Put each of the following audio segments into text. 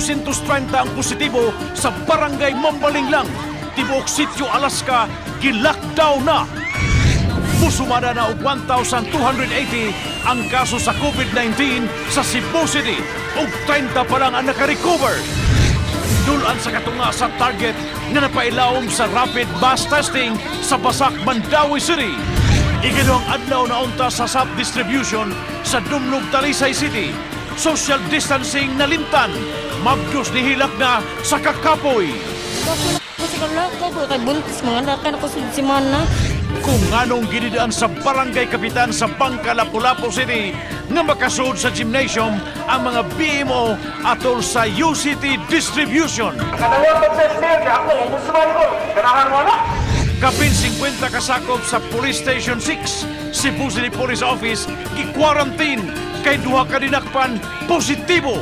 230 ang positibo sa barangay Mambalinglang, Tibuok Sitio, Alaska, gilockdown na. Musumada na og 1,280 ang kaso sa COVID-19 sa Cebu City ug 30 pa lang ang nakarecover. Dulan sa katunga sa target nga napailawom sa rapid mass testing sa Basak, Mandawi City. Ikaduhang adlaw na unta sa SAP distribution sa Dumlog, Talisay City. Social distancing na limtan. Magdos ni hilak na sa kakapoy. Kasi kalaka ko kay buntis mga lakan ako sa simana. Kung anong ginidaan sa barangay kapitan sa Bangka, Lapu-Lapu City nga makasud sa gymnasium ang mga BMO atol sa UCT distribution. Kapin 50 kasakop sa Police Station 6, Cebu City Police Office, gi-quarantine kay duha ka dinakpan positibo.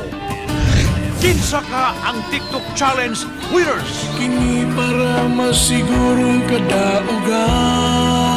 Kinsa ka ang TikTok Challenge winners? Kini para masigurong kadaugan.